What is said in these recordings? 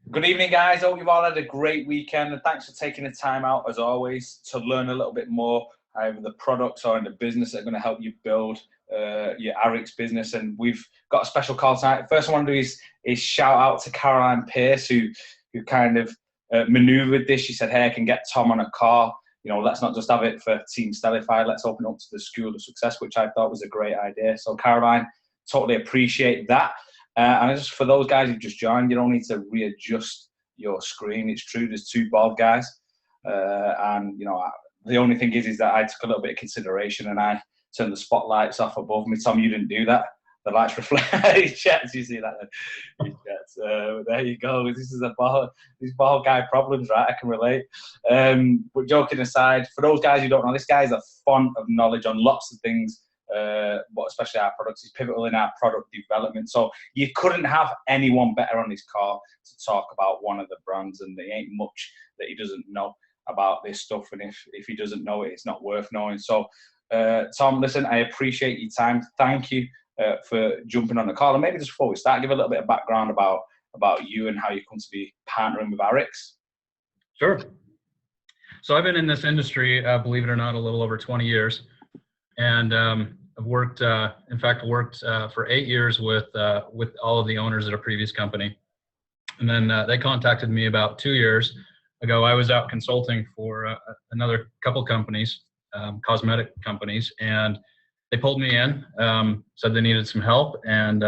Good evening, guys. Hope you've all had a great weekend, and thanks for taking the time out, as always, to learn a little bit more either the products or in the business that are going to help you build your Arix business. And we've got a special call tonight. First, I want to do is shout out to Caroline Pierce, who kind of maneuvered this. She said, "Hey, I can get Tom on a call. You know, let's not just have it for Team Stellify. Let's open up to the School of Success," which I thought was a great idea. So, Caroline, totally appreciate that. And just for those guys who just joined, you don't need to readjust your screen. It's true, there's two bald guys. And, you know, the only thing is that I took a little bit of consideration and I turned the spotlights off above me. Tom, you didn't do that. The lights reflect. He checks, you see that? He checks. There you go. This is these bald guy problems, right? I can relate. But joking aside, for those guys who don't know, this guy is a font of knowledge on lots of things. But especially our products. He's pivotal in our product development. So you couldn't have anyone better on this call to talk about one of the brands, and there ain't much that he doesn't know about this stuff. And if he doesn't know it, it's not worth knowing. So, Tom, listen, I appreciate your time. Thank you for jumping on the call. And maybe just before we start, give a little bit of background about you and how you come to be partnering with Arix. Sure. So I've been in this industry, believe it or not, a little over 20 years. And I've worked, for 8 years with all of the owners at a previous company. And then they contacted me about 2 years ago. I was out consulting for another couple companies, cosmetic companies, and they pulled me in, said they needed some help, and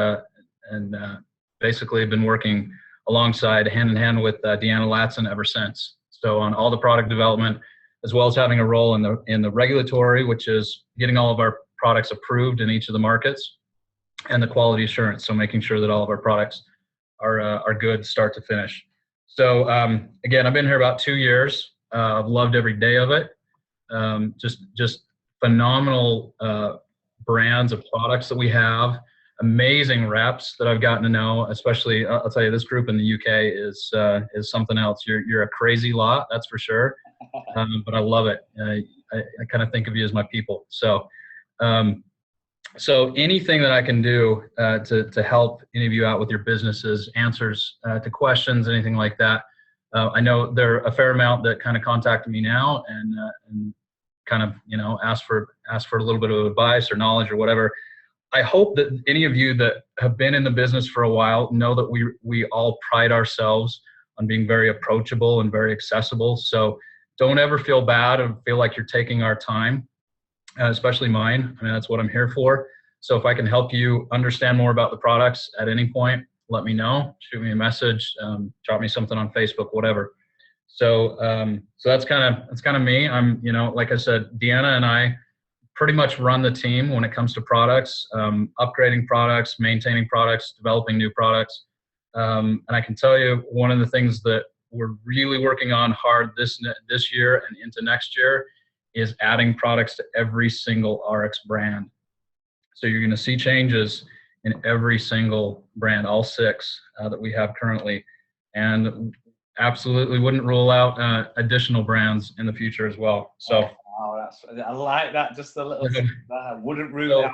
basically been working alongside, hand in hand with Deanna Latson ever since. So on all the product development, as well as having a role in the regulatory, which is getting all of our products approved in each of the markets, and the quality assurance, so making sure that all of our products are good start to finish. So again, I've been here about 2 years. I've loved every day of it. Just phenomenal brands of products that we have. Amazing reps that I've gotten to know, especially I'll tell you, this group in the UK is something else. You're a crazy lot, that's for sure. But I love it. I kind of think of you as my people. So anything that I can do to help any of you out with your businesses, answers to questions, anything like that. I know there are a fair amount that kind of contacted me now and kind of, you know, ask for a little bit of advice or knowledge or whatever. I hope that any of you that have been in the business for a while know that we all pride ourselves on being very approachable and very accessible. So don't ever feel bad and feel like you're taking our time, especially mine. I mean, that's what I'm here for. So if I can help you understand more about the products at any point, let me know. Shoot me a message, drop me something on Facebook, whatever. So that's kind of me. I'm, you know, like I said, Deanna and I pretty much run the team when it comes to products, upgrading products, maintaining products, developing new products. And I can tell you, one of the things that we're really working on hard this year and into next year is adding products to every single Rx brand. So you're going to see changes in every single brand, all 6 that we have currently, and absolutely wouldn't rule out additional brands in the future as well. So I like that, just a little wouldn't rule it out.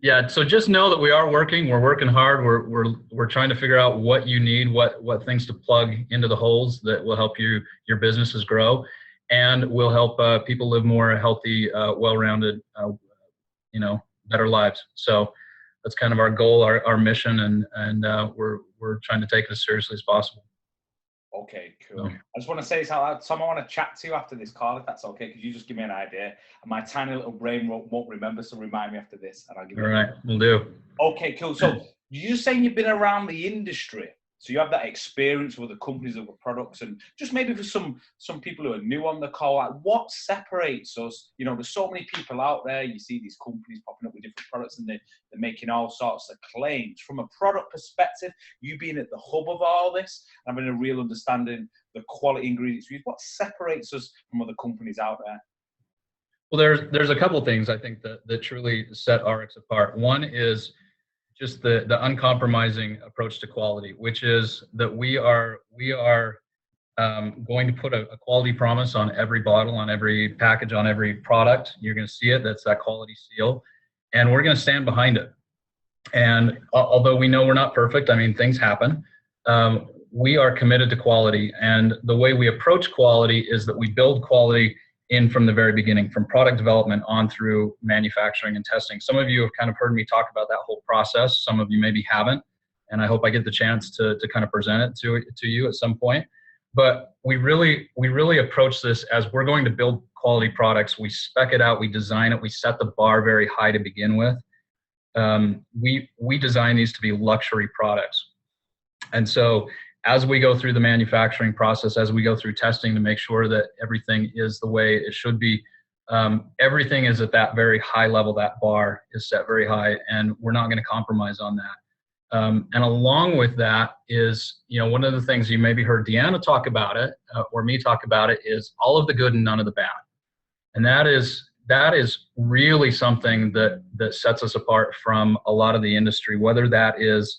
Yeah, so just know that we're working hard. We're trying to figure out what you need, what things to plug into the holes that will help your businesses grow, and will help people live more healthy, well-rounded, you know, better lives. So that's kind of our goal, our mission, and we're trying to take it as seriously as possible. Okay, cool. I just want to say someone I want to chat to you after this call, if that's okay, because you just give me an idea, and my tiny little brain won't remember, so remind me after this, and I'll give you. All right, we'll do. Okay, cool. So you're saying you've been around the industry, so you have that experience with the companies of the products, and just maybe for some people who are new on the call, like what separates us? You know, there's so many people out there. You see these companies popping up with different products, and they're making all sorts of claims. From a product perspective, you being at the hub of all this, having a real understanding the quality ingredients we use, what separates us from other companies out there? Well, there's a couple things I think that truly set Rx apart. One is just the uncompromising approach to quality, which is that we are going to put a quality promise on every bottle, on every package, on every product. You're going to see it. That's that quality seal, and we're going to stand behind it. And although we know we're not perfect, I mean, things happen. we are committed to quality, and the way we approach quality is that we build quality in from the very beginning, from product development on through manufacturing and testing. Some of you have kind of heard me talk about that whole process. Some of you maybe haven't, and I hope I get the chance to kind of present it to you at some point. But we really approach this as we're going to build quality products. We spec it out, we design it, we set the bar very high to begin with. We design these to be luxury products. And so as we go through the manufacturing process, as we go through testing to make sure that everything is the way it should be, everything is at that very high level. That bar is set very high, and we're not going to compromise on that. And along with that is, one of the things you maybe heard Deanna talk about it, or me talk about it, is all of the good and none of the bad. And that is really something that sets us apart from a lot of the industry, whether that is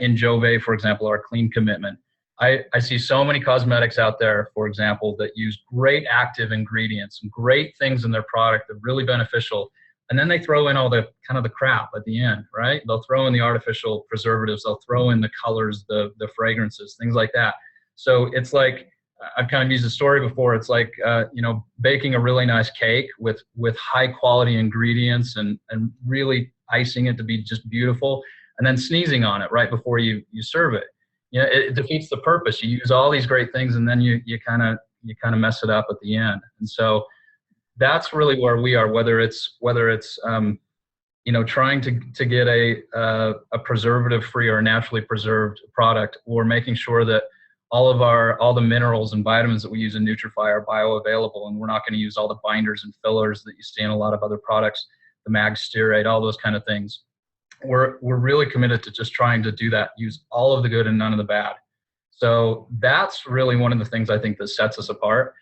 in Jove, for example, our clean commitment. I see so many cosmetics out there, for example, that use great active ingredients, great things in their product that are really beneficial, and then they throw in all the kind of the crap at the end, right? They'll throw in the artificial preservatives, they'll throw in the colors, the fragrances, things like that. So it's like, I've kind of used a story before. It's like, baking a really nice cake with high quality ingredients and really icing it to be just beautiful, and then sneezing on it right before you serve it. It defeats the purpose. You use all these great things, and then you kind of mess it up at the end. And so that's really where we are. Whether it's trying to get a preservative free or a naturally preserved product, or making sure that all the minerals and vitamins that we use in Nutrify are bioavailable, and we're not going to use all the binders and fillers that you see in a lot of other products, the mag stearate, all those kind of things. We're really committed to just trying to do that, use all of the good and none of the bad. So that's really one of the things I think that sets us apart.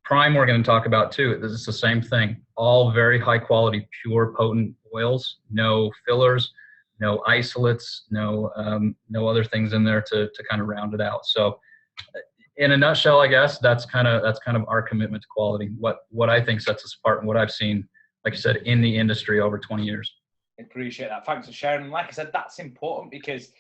Priime we're going to talk about too. This is the same thing. All very high quality, pure, potent oils, no fillers, no isolates, no other things in there to kind of round it out. So in a nutshell, I guess that's kind of our commitment to quality, what I think sets us apart and what I've seen, like I said, in the industry over 20 years. I appreciate that. Thanks for sharing. And like I said, that's important because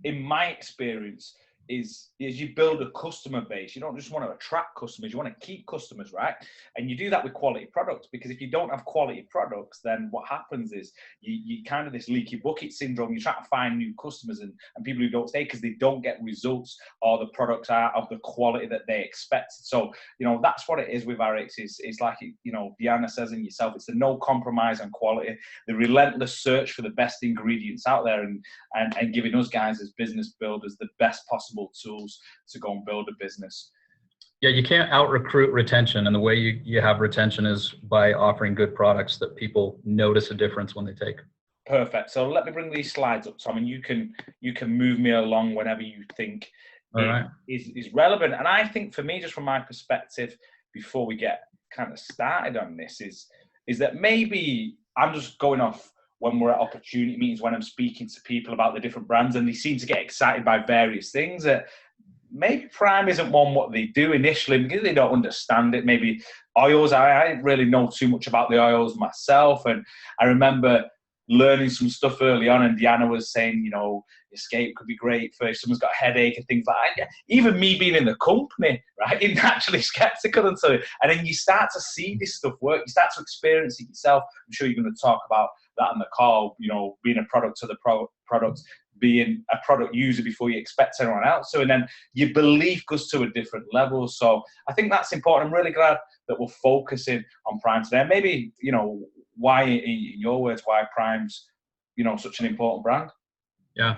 in my experience is you build a customer base. You don't just want to attract customers, you want to keep customers, right? And you do that with quality products, because if you don't have quality products, then what happens is you kind of this leaky bucket syndrome. You try to find new customers and people who don't stay because they don't get results, or the products are of the quality that they expect. So that's what it is with Arix. It's like Deanna says in yourself, it's the no compromise on quality, the relentless search for the best ingredients out there, and giving us guys as business builders the best possible tools to go and build a business. Yeah, you can't out-recruit retention, and the way you have retention is by offering good products that people notice a difference when they take. Perfect. So let me bring these slides up, Tom, and you can move me along whenever you think is relevant. And I think for me, just from my perspective, before we get kind of started on this, is that maybe I'm just going off when we're at opportunity meetings, when I'm speaking to people about the different brands, and they seem to get excited by various things. Maybe Priime isn't one what they do initially because they don't understand it. Maybe oils, I didn't really know too much about the oils myself. And I remember learning some stuff early on, and Deanna was saying, Escape could be great for if someone's got a headache and things like that. Even me being in the company, right, you're naturally skeptical and so. And then you start to see this stuff work. You start to experience it yourself. I'm sure you're going to talk about that on the call, being a product to the product, being a product user before you expect anyone else. So, and then your belief goes to a different level. So I think that's important. I'm really glad that we're focusing on Priime today. And maybe, why, in your words, why Prime's, such an important brand? Yeah.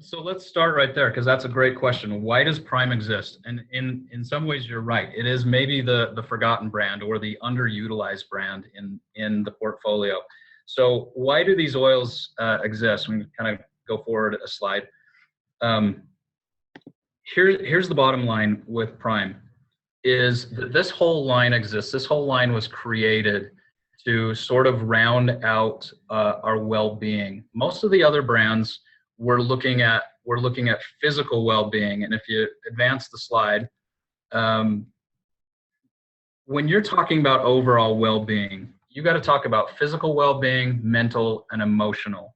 So let's start right there, because that's a great question. Why does Priime exist? And in some ways, you're right. It is maybe the forgotten brand or the underutilized brand in the portfolio. So why do these oils exist? We kind of go forward a slide. Here's the bottom line with Priime, is that this whole line exists. This whole line was created to sort of round out our well-being. Most of the other brands we're looking at physical well-being. And if you advance the slide, when you're talking about overall well-being, you got to talk about physical well-being, mental, and emotional.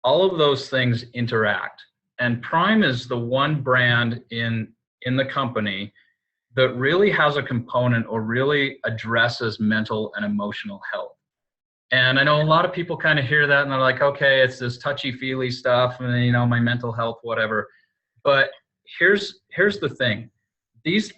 All of those things interact. And Prime is the one brand in the company that really has a component or really addresses mental and emotional health. And I know a lot of people kind of hear that and they're like, okay, it's this touchy-feely stuff and, you know, my mental health, whatever. But here's the thing. These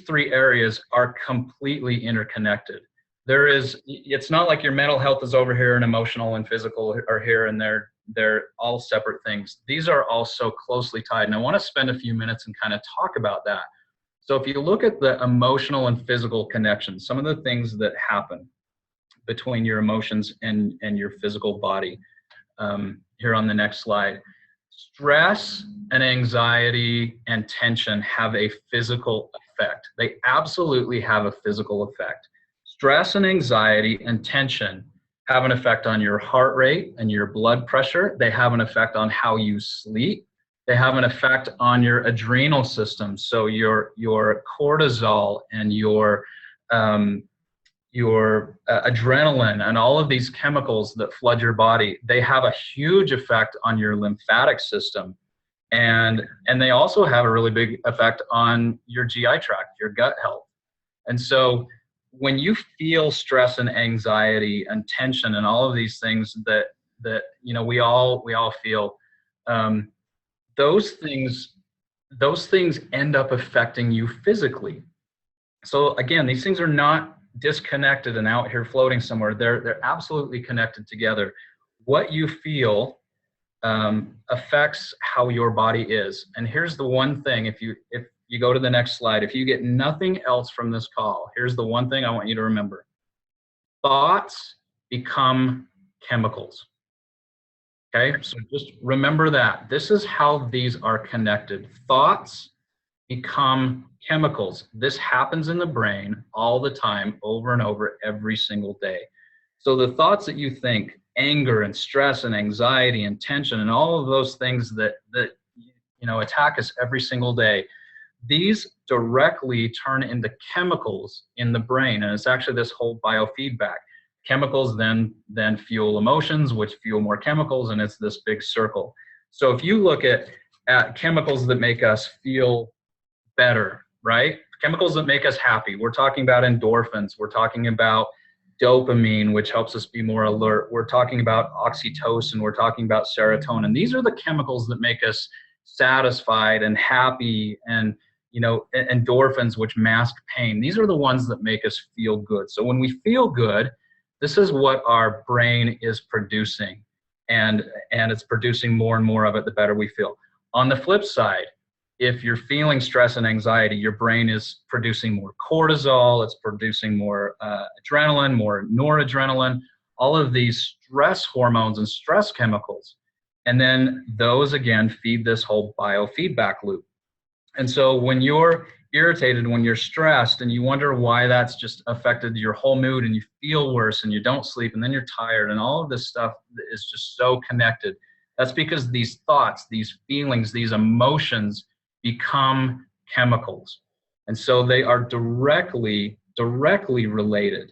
three areas are completely interconnected. It's not like your mental health is over here and emotional and physical are here, and they're all separate things. These are all so closely tied. And I want to spend a few minutes and kind of talk about that. So if you look at the emotional and physical connections, some of the things that happen between your emotions and your physical body, here on the next slide. Stress and anxiety and tension have a physical effect. They absolutely have a physical effect. Stress and anxiety and tension have an effect on your heart rate and your blood pressure. They have an effect on how you sleep. They have an effect on your adrenal system. So your cortisol and your adrenaline and all of these chemicals that flood your body, they have a huge effect on your lymphatic system. And they also have a really big effect on your GI tract, your gut health. And so when you feel stress and anxiety and tension and all of these things that you know we all feel, those things end up affecting you physically. So again, these things are not disconnected and out here floating somewhere. They're absolutely connected together. What you feel affects how your body is. And here's the one thing, if you go to the next slide, if you get nothing else from this call, here's the one thing I want you to remember. Thoughts become chemicals. Okay, so just remember that. This is how these are connected. Thoughts become chemicals. This happens in the brain all the time, over and over, every single day. So the thoughts that you think, anger and stress and anxiety and tension and all of those things that you know attack us every single day, these directly turn into chemicals in the brain. And it's actually this whole biofeedback. Chemicals then fuel emotions, which fuel more chemicals, and it's this big circle. So if you look at chemicals that make us feel better, right? Chemicals that make us happy. We're talking about endorphins. We're talking about dopamine, which helps us be more alert. We're talking about oxytocin. We're talking about serotonin. These are the chemicals that make us satisfied and happy, and you know, endorphins, which mask pain. These are the ones that make us feel good. So when we feel good, this is what our brain is producing, and it's producing more and more of it the better we feel. On the flip side, if you're feeling stress and anxiety, your brain is producing more cortisol, it's producing more adrenaline, more noradrenaline, all of these stress hormones and stress chemicals. And then those again feed this whole biofeedback loop. And so when you're irritated, when you're stressed, and you wonder why that's just affected your whole mood, and you feel worse and you don't sleep and then you're tired, and all of this stuff is just so connected, that's because these thoughts, these feelings, these emotions become chemicals. And so they are directly related.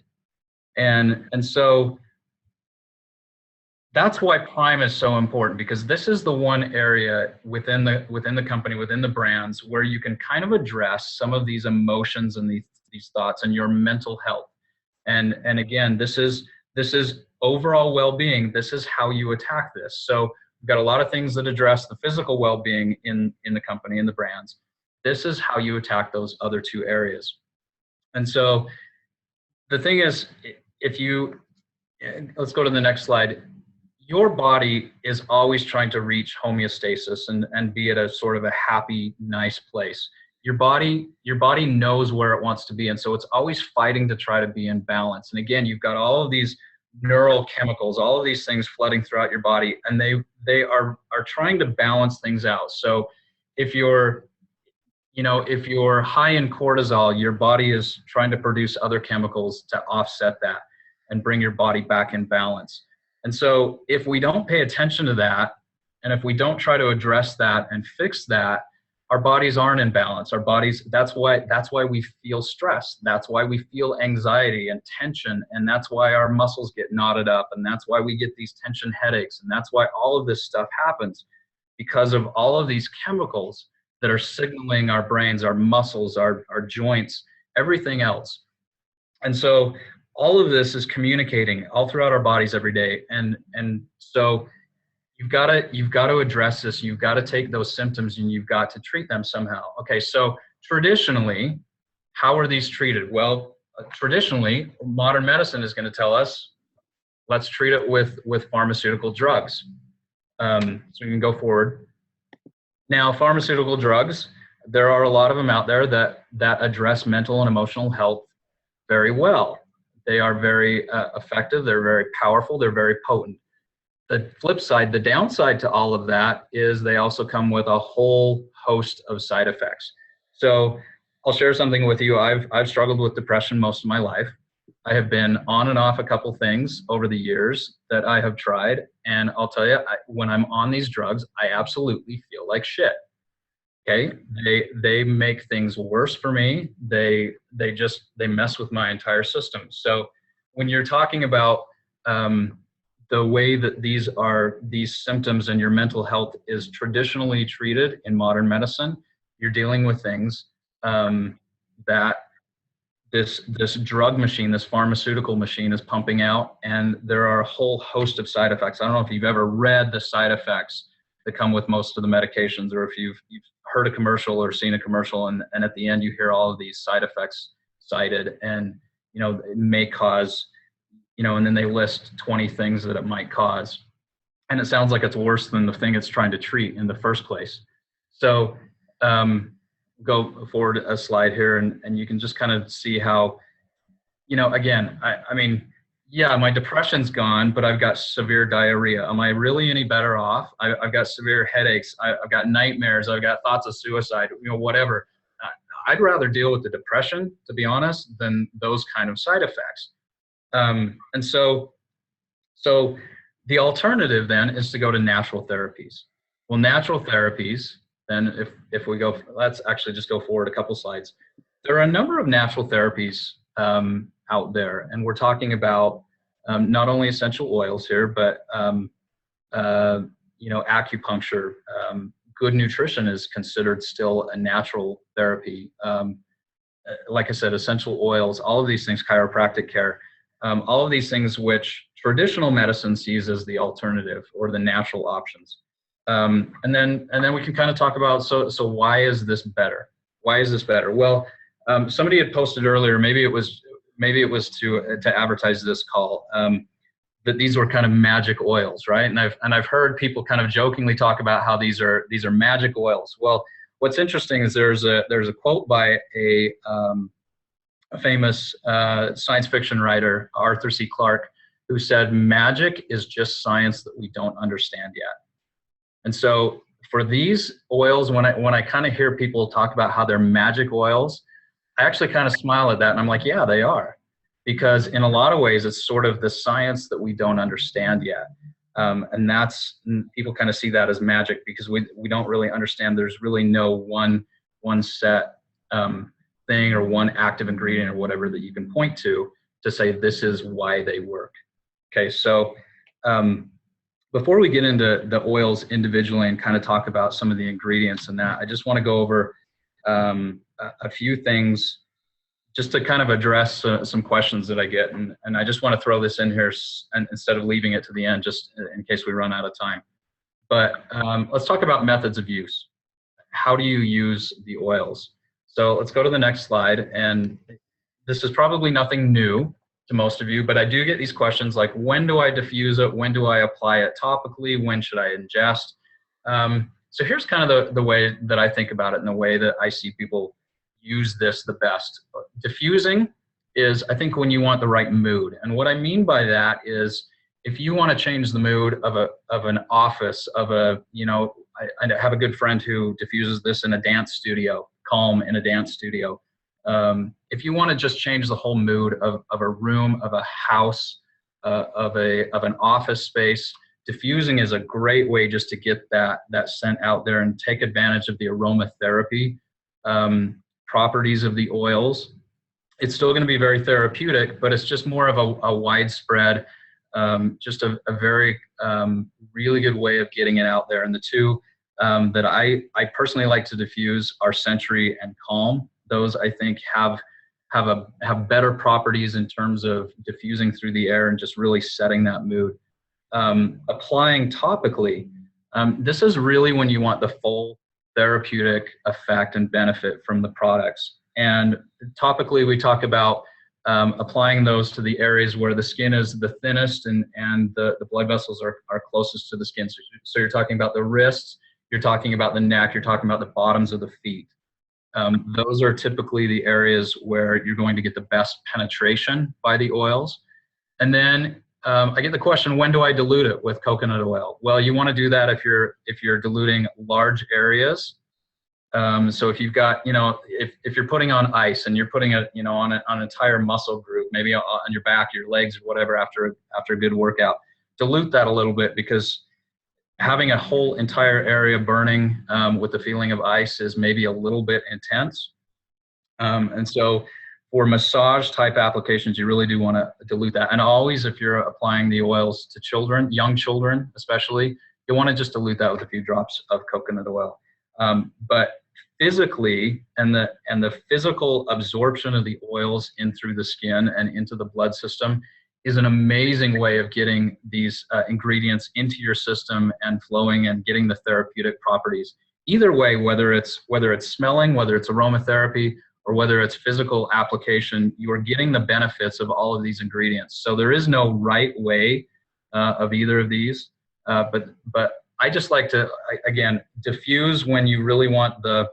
And so that's why Prime is so important, because this is the one area within the company, within the brands, where you can kind of address some of these emotions and these thoughts and your mental health. And again, this is overall well-being. This is how you attack this. So we've got a lot of things that address the physical well-being in the company, in the brands. This is how you attack those other two areas. And so the thing is, let's go to the next slide. Your body is always trying to reach homeostasis and be at a sort of a happy, nice place. Your body knows where it wants to be, and so it's always fighting to try to be in balance. And again, you've got all of these neural chemicals, all of these things flooding throughout your body, and they are trying to balance things out. So if you're high in cortisol, your body is trying to produce other chemicals to offset that and bring your body back in balance. And so if we don't pay attention to that, and if we don't try to address that and fix that, our bodies aren't in balance. Our bodies, that's why we feel stress. That's why we feel anxiety and tension. And that's why our muscles get knotted up. And that's why we get these tension headaches. And that's why all of this stuff happens. because of all of these chemicals that are signaling our brains, our muscles, our joints, everything else. And so all of this is communicating all throughout our bodies every day. And so you've got to address this. You've got to take those symptoms and you've got to treat them somehow. Okay, so traditionally, how are these treated? Well, traditionally, modern medicine is going to tell us, let's treat it with pharmaceutical drugs. So we can go forward. Now, pharmaceutical drugs, there are a lot of them out there that address mental and emotional health very well. They are very effective. They're very powerful. They're very potent. The flip side, the downside to all of that is they also come with a whole host of side effects. So I'll share something with you. I've struggled with depression most of my life. I have been on and off a couple things over the years that I have tried. And I'll tell you, when I'm on these drugs, I absolutely feel like shit. Okay, they make things worse for me. They mess with my entire system. So when you're talking about the way that these symptoms and your mental health is traditionally treated in modern medicine, you're dealing with things that this drug machine, this pharmaceutical machine is pumping out, and there are a whole host of side effects. I don't know if you've ever read the side effects that come with most of the medications, or if you've heard a commercial or seen a commercial, and at the end you hear all of these side effects cited, and it may cause, and then they list 20 things that it might cause, and it sounds like it's worse than the thing it's trying to treat in the first place. So go forward a slide here, and you can just kind of see how, again, I mean, yeah, my depression's gone, but I've got severe diarrhea. Am I really any better off? I've got severe headaches. I've got nightmares. I've got thoughts of suicide, whatever. I'd rather deal with the depression, to be honest, than those kind of side effects. And so the alternative then is to go to natural therapies. Well, natural therapies, then if we go, let's actually just go forward a couple slides. There are a number of natural therapies out there, and we're talking about not only essential oils here, but acupuncture. Good nutrition is considered still a natural therapy. Like I said, essential oils, all of these things, chiropractic care, all of these things which traditional medicine sees as the alternative or the natural options. And then we can kind of talk about, so why is this better? Why is this better? Well, somebody had posted earlier, maybe it was to advertise this call, that these were kind of magic oils, right? And I've heard people kind of jokingly talk about how these are magic oils. Well, what's interesting is there's a quote by a famous science fiction writer, Arthur C. Clarke, who said, "Magic is just science that we don't understand yet." And so for these oils, when I kind of hear people talk about how they're magic oils, I actually kind of smile at that, and I'm like, yeah, they are. Because in a lot of ways, it's sort of the science that we don't understand yet. And people kind of see that as magic, because we don't really understand. There's really no one set thing or one active ingredient or whatever that you can point to say this is why they work. Okay, so before we get into the oils individually and kind of talk about some of the ingredients and that, I just want to go over a few things just to kind of address some questions that I get. And I just want to throw this in here instead of leaving it to the end, just in case we run out of time. But let's talk about methods of use. How do you use the oils? So let's go to the next slide. And this is probably nothing new to most of you, but I do get these questions like, when do I diffuse it? When do I apply it topically? When should I ingest? So here's kind of the way that I think about it and the way that I see people use this the best. Diffusing is, I think, when you want the right mood. And what I mean by that is, if you want to change the mood of an office, I have a good friend who diffuses this in a dance studio, Calm in a dance studio. If you want to just change the whole mood of a room, of a house, of an office space, diffusing is a great way just to get that scent out there and take advantage of the aromatherapy properties of the oils. It's still going to be very therapeutic, but it's just more of a widespread, just a very really good way of getting it out there. And the two that I personally like to diffuse are Century and Calm. Those I think have better properties in terms of diffusing through the air and just really setting that mood. Applying topically, this is really when you want the full therapeutic effect and benefit from the products. And topically, we talk about applying those to the areas where the skin is the thinnest and the blood vessels are closest to the skin. So you're talking about the wrists, you're talking about the neck, you're talking about the bottoms of the feet. Those are typically the areas where you're going to get the best penetration by the oils. And then I get the question, when do I dilute it with coconut oil? Well, you want to do that if you're diluting large areas. So if you've got, if you're putting on ice and you're putting it, on an entire muscle group, maybe on your back, your legs, or whatever, after a good workout, dilute that a little bit, because having a whole entire area burning with the feeling of ice is maybe a little bit intense. And so for massage type applications, you really do want to dilute that. And always, if you're applying the oils to children, young children especially, you want to just dilute that with a few drops of coconut oil. But physically, and the physical absorption of the oils in through the skin and into the blood system is an amazing way of getting these ingredients into your system and flowing and getting the therapeutic properties. Either way, whether it's smelling, whether it's aromatherapy, or whether it's physical application, you are getting the benefits of all of these ingredients. So there is no right way of either of these, but I just like to, again, diffuse when you really want the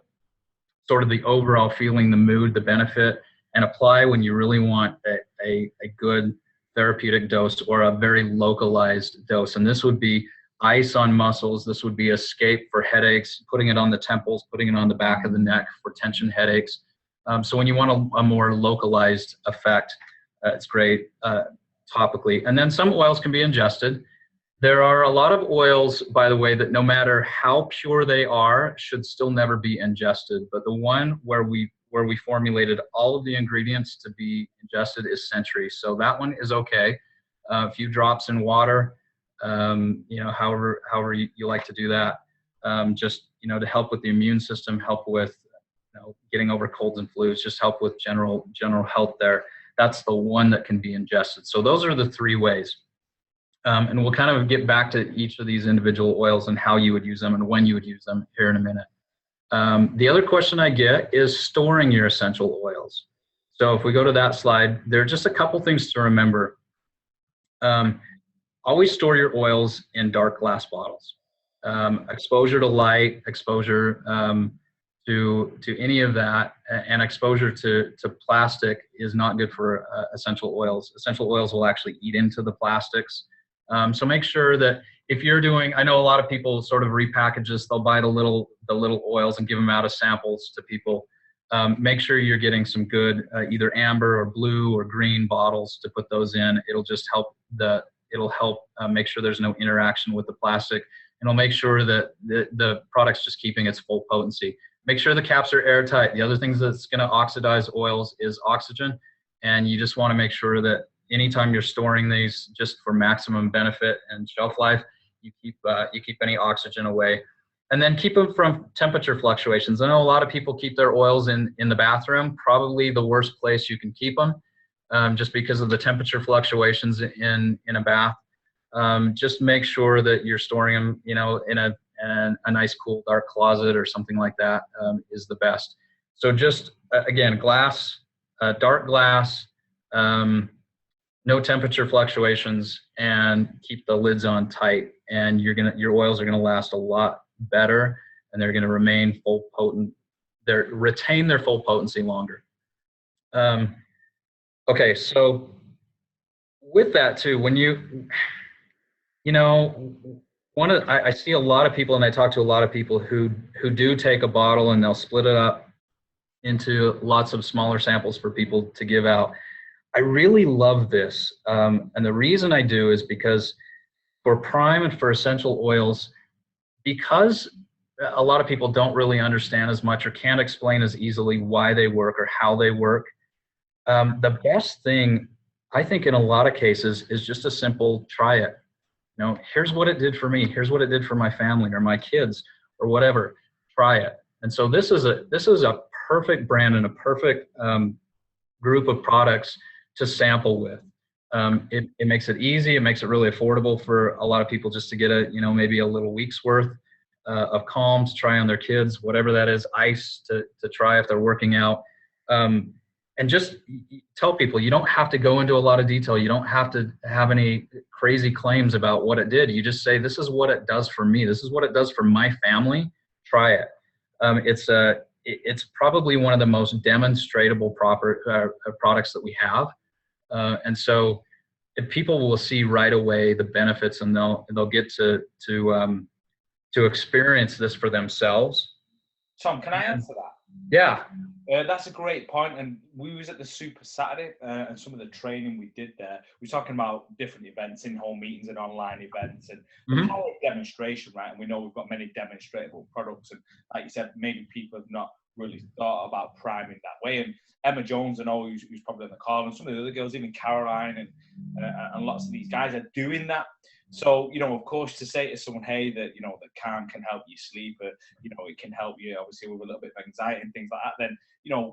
sort of the overall feeling, the mood, the benefit, and apply when you really want a good therapeutic dose or a very localized dose. And this would be ice on muscles. This would be escape for headaches, putting it on the temples, putting it on the back of the neck for tension headaches. So when you want a more localized effect, it's great topically. And then some oils can be ingested. There are a lot of oils, by the way, that no matter how pure they are, should still never be ingested. But the one where we formulated all of the ingredients to be ingested is Century. So that one is okay. A few drops in water, however you like to do that. Just, to help with the immune system, help with getting over colds and flus, just help with general health there. That's the one that can be ingested. So those are the three ways. And we'll kind of get back to each of these individual oils and how you would use them and when you would use them here in a minute. The other question I get is storing your essential oils. So if we go to that slide, there are just a couple things to remember. Always store your oils in dark glass bottles. Exposure to light, exposure to any of that, and exposure to plastic is not good for essential oils. Essential oils will actually eat into the plastics. So make sure that if you're doing, I know a lot of people sort of repackage this, they'll buy the little oils and give them out as samples to people. Make sure you're getting some good either amber or blue or green bottles to put those in. It'll just help make sure there's no interaction with the plastic. And it'll make sure that the product's just keeping its full potency. Make sure the caps are airtight. The other things that's going to oxidize oils is oxygen. And you just want to make sure that anytime you're storing these, just for maximum benefit and shelf life, you keep any oxygen away. And then keep them from temperature fluctuations. I know a lot of people keep their oils in the bathroom, probably the worst place you can keep them, just because of the temperature fluctuations in a bath. Just make sure that you're storing them, in a nice cool dark closet or something like that is the best. So just again, glass, dark glass, no temperature fluctuations, and keep the lids on tight, and your oils are gonna last a lot better, and they're gonna remain full potent. Retain their full potency longer. Okay, so with that too, when I see a lot of people, and I talk to a lot of people who do take a bottle and they'll split it up into lots of smaller samples for people to give out. I really love this, and the reason I do is because for Priime and for essential oils, because a lot of people don't really understand as much or can't explain as easily why they work or how they work, the best thing, I think in a lot of cases, is just a simple try it. Here's what it did for me, here's what it did for my family or my kids, or whatever, try it. And so this is a perfect brand and a perfect group of products to sample with. It makes it easy. It makes it really affordable for a lot of people just to get maybe a little week's worth of Calm to try on their kids, whatever that is, ice to try if they're working out. And just tell people you don't have to go into a lot of detail. You don't have to have any crazy claims about what it did. You just say, this is what it does for me. This is what it does for my family. Try it. It's probably one of the most demonstratable products that we have. And so if people will see right away the benefits, and they'll get to experience this for themselves. Tom, can I answer that? Yeah. That's a great point. And we was at the Super Saturday, and some of the training we did there, we were talking about different events, in-home meetings and online events, and the power of demonstration, right? And we know we've got many demonstratable products. And like you said, maybe people have not really thought about priming that way. And Emma Jones, I know, who's probably on the call, and some of the other girls, even Caroline and lots of these guys are doing that. So, of course, to say to someone, hey, that Calm can help you sleep, it can help you obviously with a little bit of anxiety and things like that, then,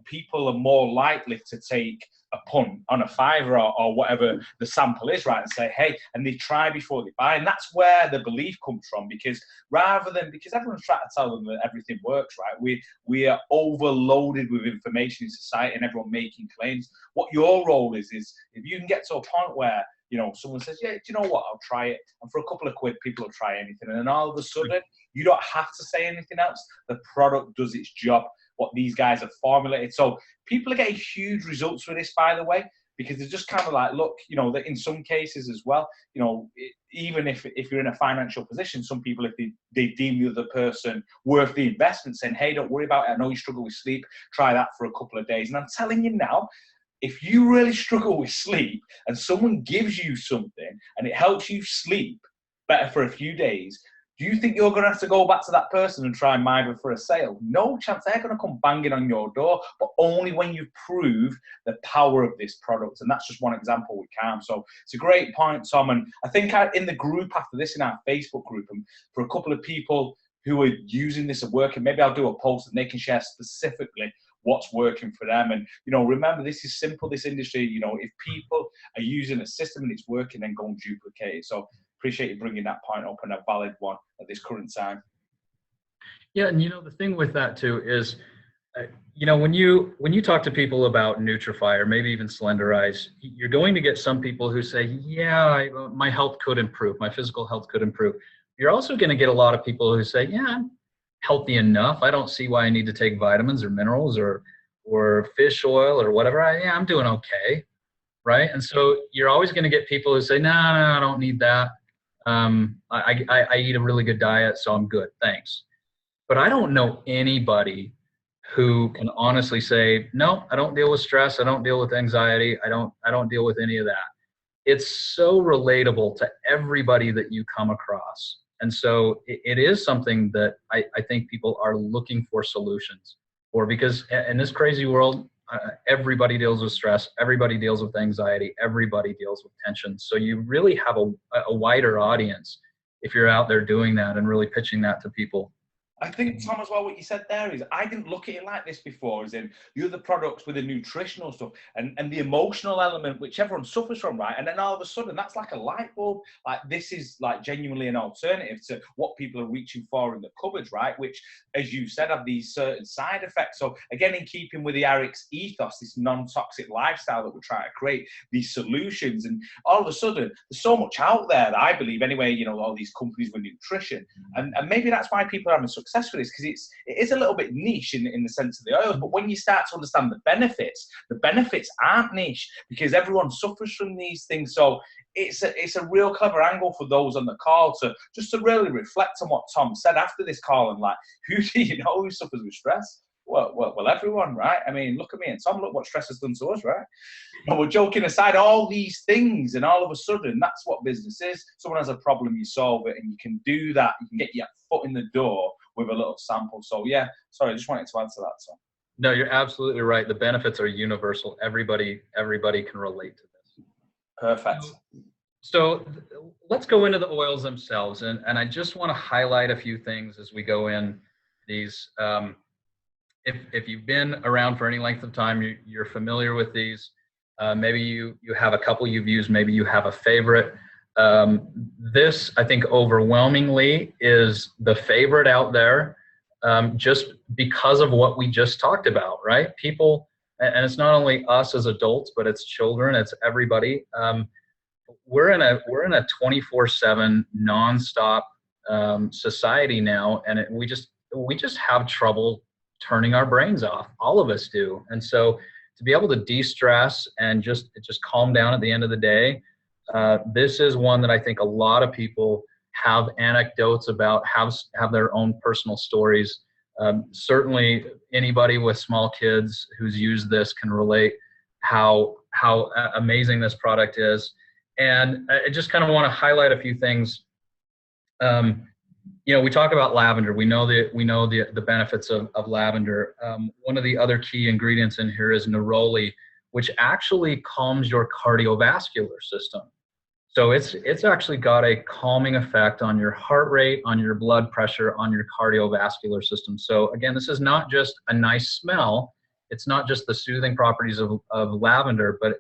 people are more likely to take a punt on a fiver or whatever the sample is, right, and say, hey, and they try before they buy. And that's where the belief comes from, because everyone's trying to tell them that everything works, right? We are overloaded with information in society and everyone making claims. What your role is if you can get to a point where someone says, yeah, do you know what? I'll try it. And for a couple of quid, people will try anything. And then all of a sudden, you don't have to say anything else. The product does its job, what these guys have formulated. So people are getting huge results with this, by the way, because they're just kind of like, look, that in some cases as well, even if you're in a financial position, some people, if they deem the other person worth the investment, saying, hey, don't worry about it. I know you struggle with sleep. Try that for a couple of days. And I'm telling you now, if you really struggle with sleep and someone gives you something and it helps you sleep better for a few days, do you think you're going to have to go back to that person and try and mine for a sale? No chance. They're going to come banging on your door, but only when you've proved the power of this product. And that's just one example with Calm. So it's a great point, Tom. And I think in the group after this, in our Facebook group, and for a couple of people who are using this at work, and maybe I'll do a post and they can share specifically what's working for them. And remember, this is simple, this industry. If people are using a system and it's working, then go and duplicate it. So appreciate you bringing that point up, and a valid one at this current time. Yeah, and the thing with that too is when you talk to people about Nutrify or maybe even Slenderize, you're going to get some people who say, yeah, my health could improve, my physical health could improve. You're also going to get a lot of people who say, yeah, I'm healthy enough. I don't see why I need to take vitamins or minerals or fish oil or whatever. I'm doing okay, right? And so you're always going to get people who say, no, I don't need that. I eat a really good diet, so I'm good, thanks. But I don't know anybody who can honestly say, no, I don't deal with stress. I don't deal with anxiety. I don't deal with any of that. It's so relatable to everybody that you come across. And so it is something that I think people are looking for solutions for, because in this crazy world, everybody deals with stress, everybody deals with anxiety, everybody deals with tension. So you really have a wider audience if you're out there doing that and really pitching that to people. I think, Tom, as well, what you said there is, I didn't look at it like this before, as in the other products with the nutritional stuff and the emotional element, which everyone suffers from, right? And then all of a sudden, that's like a light bulb. Like, this is like genuinely an alternative to what people are reaching for in the cupboards, right? Which, as you said, have these certain side effects. So again, in keeping with the ARICS ethos, this non-toxic lifestyle that we're trying to create, these solutions, and all of a sudden, there's so much out there that I believe, anyway, all these companies with nutrition, and maybe that's why people are having success with this, because it is a little bit niche in the sense of the oils. But when you start to understand the benefits aren't niche, because everyone suffers from these things. So it's a real clever angle for those on the call to really reflect on what Tom said after this call, and like, who do you know who suffers with stress? Well, everyone, right? I mean, look at me and Tom, look what stress has done to us, right? But we're joking aside, all these things, and all of a sudden, that's what business is. Someone has a problem, you solve it, and you can do that. You can get your foot in the door with a little sample. So yeah, sorry, I just wanted to answer that. So no, you're absolutely right. The benefits are universal. Everybody can relate to this. Perfect. So let's go into the oils themselves. And I just want to highlight a few things as we go in these. If you've been around for any length of time, you're familiar with these. Maybe you have a couple you've used, maybe you have a favorite. This, I think, overwhelmingly is the favorite out there, just because of what we just talked about, right? People, and it's not only us as adults, but it's children, it's everybody. We're in a 24/7 nonstop society now, and we just have trouble turning our brains off. All of us do. And so to be able to de-stress and just calm down at the end of the day, this is one that I think a lot of people have anecdotes about, have their own personal stories. Certainly anybody with small kids who's used this can relate how amazing this product is. And I just kind of want to highlight a few things. We talk about lavender. We know the benefits of lavender. One of the other key ingredients in here is neroli, which actually calms your cardiovascular system. So it's actually got a calming effect on your heart rate, on your blood pressure, on your cardiovascular system. So again, this is not just a nice smell. It's not just the soothing properties of lavender, but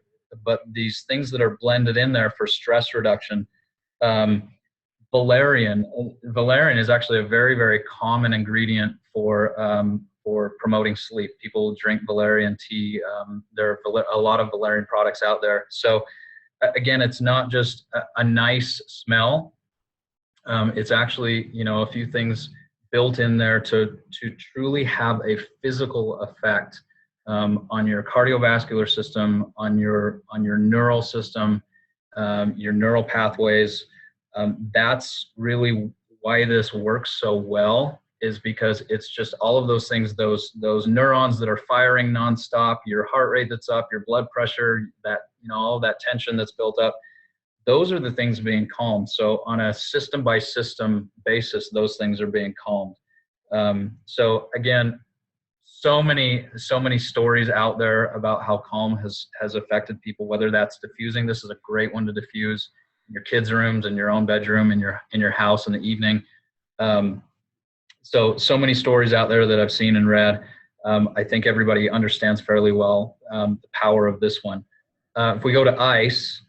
these things that are blended in there for stress reduction. Valerian is actually a very, very common ingredient for promoting sleep. People drink valerian tea. There are a lot of valerian products out there. So again, it's not just a nice smell. It's actually, a few things built in there to truly have a physical effect on your cardiovascular system, on your neural system, your neural pathways. That's really why this works so well, is because it's just all of those things, those neurons that are firing nonstop, your heart rate that's up, your blood pressure, that, all that tension that's built up. Those are the things being calmed. So on a system by system basis, those things are being calmed. So again, so many stories out there about how calm has affected people, whether that's diffusing. This is a great one to diffuse in your kids' rooms, in your own bedroom, in your house in the evening. So many stories out there that I've seen and read. I think everybody understands fairly well the power of this one. If we go to ice,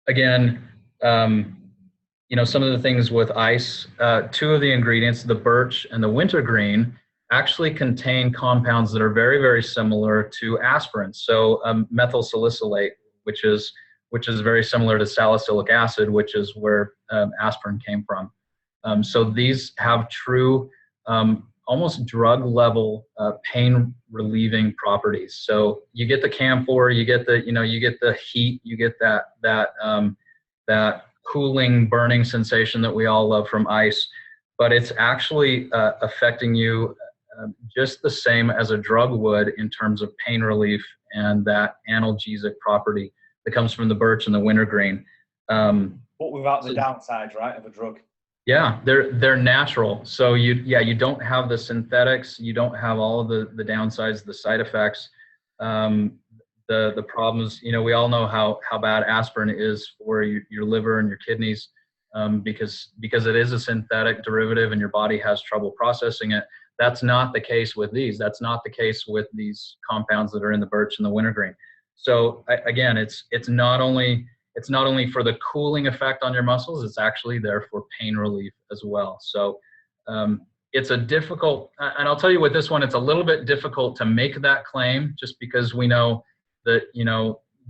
again, some of the things with ice, two of the ingredients, the birch and the wintergreen, actually contain compounds that are very, very similar to aspirin. So methyl salicylate, which is very similar to salicylic acid, which is where aspirin came from. So these have true, almost drug level pain relieving properties. So you get the camphor, you get the heat, you get that cooling, burning sensation that we all love from ice, but it's actually affecting you just the same as a drug would in terms of pain relief and that analgesic property that comes from the birch and the wintergreen. But without the downsides, right, of a drug. Yeah, they're natural. So you don't have the synthetics, you don't have all of the downsides, the side effects, the problems. We all know how bad aspirin is for your liver and your kidneys, because it is a synthetic derivative and your body has trouble processing it. That's not the case with these. That's not the case with these compounds that are in the birch and the wintergreen. So again, it's not only for the cooling effect on your muscles, it's actually there for pain relief as well. So it's a difficult, and I'll tell you with this one, it's a little bit difficult to make that claim, just because we know that,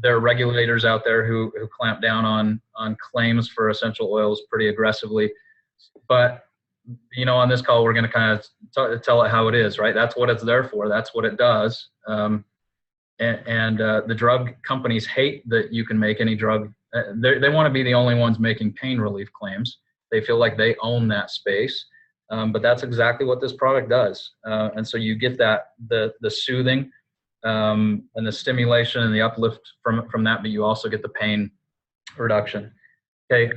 there are regulators out there who clamp down on claims for essential oils pretty aggressively. But, on this call, we're going to kind of tell it how it is, right? That's what it's there for. That's what it does. And the drug companies hate that you can make any drug. They want to be the only ones making pain relief claims. They feel like they own that space, but that's exactly what this product does. And so you get the soothing and the stimulation and the uplift from that, but you also get the pain reduction. Okay,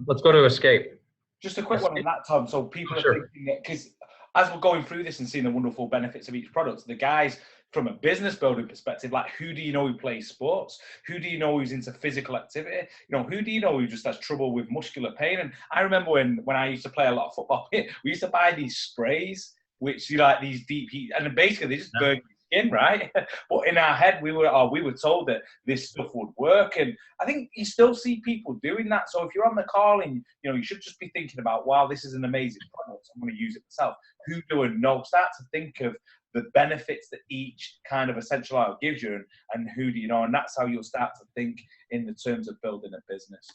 let's go to Escape. Just a quick one on that, Tom. So people are thinking that, because as we're going through this and seeing the wonderful benefits of each product, the guys from a business building perspective, like who do you know who plays sports? Who do you know who's into physical activity? You know, who do you know who just has trouble with muscular pain? And I remember when I used to play a lot of football, we used to buy these sprays, which you like these deep heat, and basically they just burn your skin, right? But in our head, we were told that this stuff would work, and I think you still see people doing that. So if you're on the call, and you know, you should just be thinking about, wow, this is an amazing product, I'm going to use it myself. Who do I know? Start to think of the benefits that each kind of essential oil gives you, and who do you know? And that's how you'll start to think in the terms of building a business.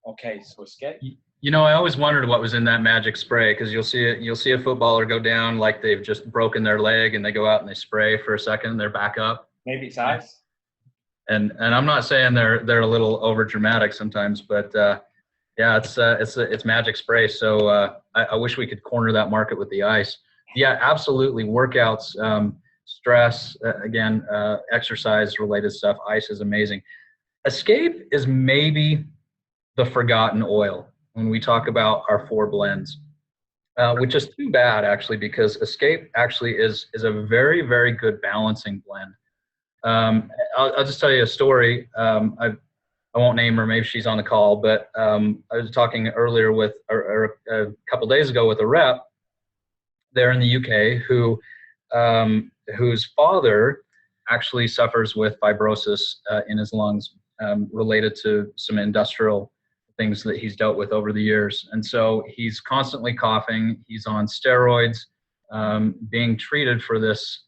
Okay, so Escape. You know, I always wondered what was in that magic spray, because you'll see a footballer go down like they've just broken their leg, and they go out and they spray for a second, and they're back up. Maybe it's ice. And I'm not saying they're a little over dramatic sometimes, but yeah, it's magic spray. So I wish we could corner that market with the ice. Yeah, absolutely. Workouts, stress, again, exercise related stuff. Ice is amazing. Escape is maybe the forgotten oil when we talk about our 4 blends, which is too bad actually, because Escape actually is a very, very good balancing blend. I'll just tell you a story. I won't name her, maybe she's on the call, but I was talking earlier with, or a couple days ago, with a rep there in the UK whose father actually suffers with fibrosis in his lungs related to some industrial things that he's dealt with over the years. And so he's constantly coughing. He's on steroids, being treated for this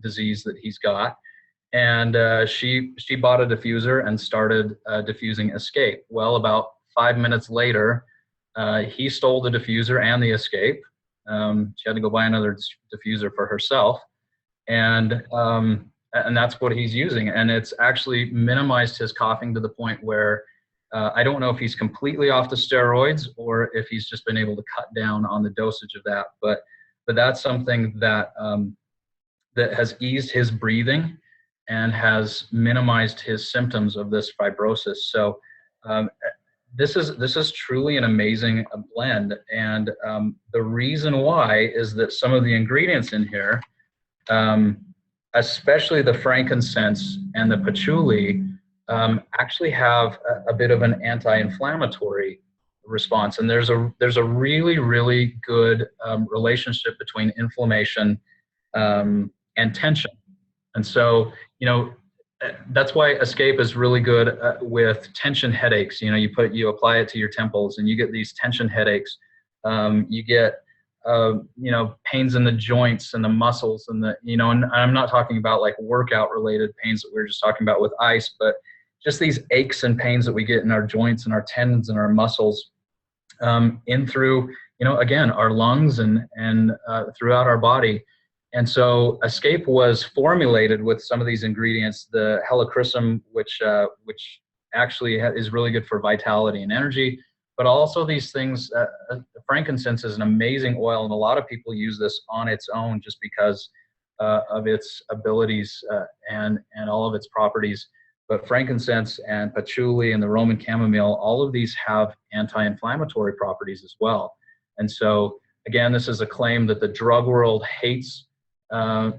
disease that he's got. And she bought a diffuser and started diffusing Escape. Well, about 5 minutes later, he stole the diffuser and the Escape. She had to go buy another diffuser for herself, and that's what he's using. And it's actually minimized his coughing to the point where I don't know if he's completely off the steroids or if he's just been able to cut down on the dosage of that. But that's something that that has eased his breathing and has minimized his symptoms of this fibrosis. So this is truly an amazing blend. And the reason why is that some of the ingredients in here, especially the frankincense and the patchouli, actually have a bit of an anti-inflammatory response. And there's a really, really good relationship between inflammation and tension. And so, you know, that's why Escape is really good with tension headaches. You know, you apply it to your temples and you get these tension headaches. You get, you know, pains in the joints and the muscles and and I'm not talking about like workout related pains that we were just talking about with ice, but just these aches and pains that we get in our joints and our tendons and our muscles, in through, again, our lungs and throughout our body. And so Escape was formulated with some of these ingredients, the helichrysum, which actually is really good for vitality and energy, but also these things, frankincense is an amazing oil, and a lot of people use this on its own just because of its abilities and all of its properties. But frankincense and patchouli and the Roman chamomile, all of these have anti-inflammatory properties as well. And so, again, this is a claim that the drug world hates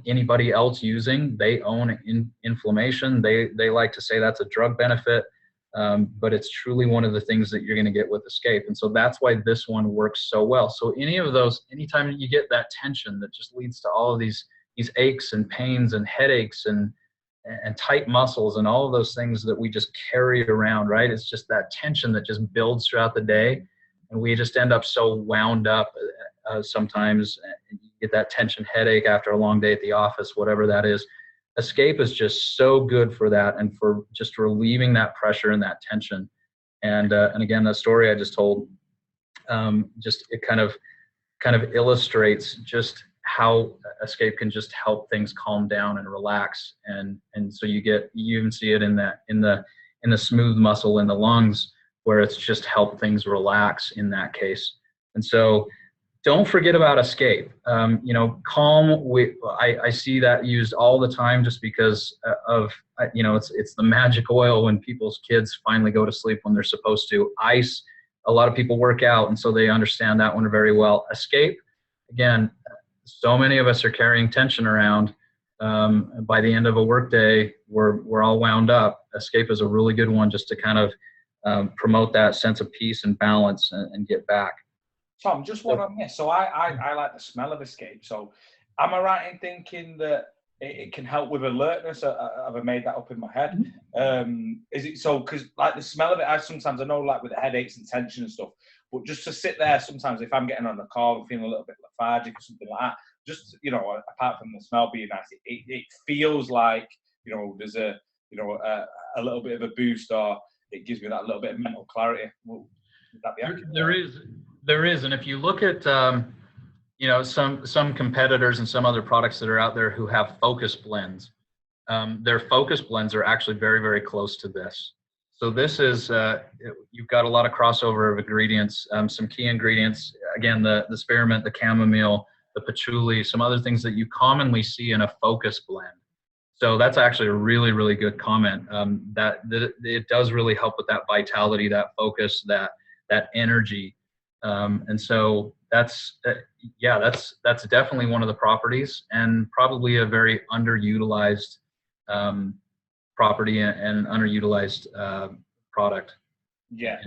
anybody else using. They own inflammation. They like to say that's a drug benefit, but it's truly one of the things that you're going to get with Escape. And so that's why this one works so well. So anytime you get that tension that just leads to all of these aches and pains and headaches and tight muscles and all of those things that we just carry around, right? It's just that tension that just builds throughout the day, and we just end up so wound up sometimes. You get that tension headache after a long day at the office, whatever that is. Escape is just so good for that and for just relieving that pressure and that tension. And again, the story I just told, it kind of illustrates just how Escape can just help things calm down and relax. And so you even see it in the smooth muscle in the lungs, where it's just helped things relax in that case. And so don't forget about Escape. Calm, I see that used all the time just because of, it's the magic oil when people's kids finally go to sleep when they're supposed to. Ice, a lot of people work out, and so they understand that one very well. Escape, again, so many of us are carrying tension around. By the end of a workday, we're all wound up. Escape is a really good one just to kind of promote that sense of peace and balance and get back. Tom, just one on this. So I like the smell of Escape. So am I right in thinking that it can help with alertness? Have I made that up in my head? Is it so? Because like the smell of it, I know like with the headaches and tension and stuff, but just to sit there sometimes if I'm getting on the car and feeling a little bit lethargic or something like that, just, you know, apart from the smell being nice, it feels like, you know, there's a little bit of a boost, or it gives me that little bit of mental clarity. Would that be accurate? There is, and if you look at you know, some competitors and some other products that are out there who have focus blends, their focus blends are actually very, very close to this. So this is you've got a lot of crossover of ingredients, some key ingredients. Again, the spearmint, the chamomile, the patchouli, some other things that you commonly see in a focus blend. So that's actually a really, really good comment. That it does really help with that vitality, that focus, that energy. And so that's definitely one of the properties, and probably a very underutilized property and underutilized product. Yeah.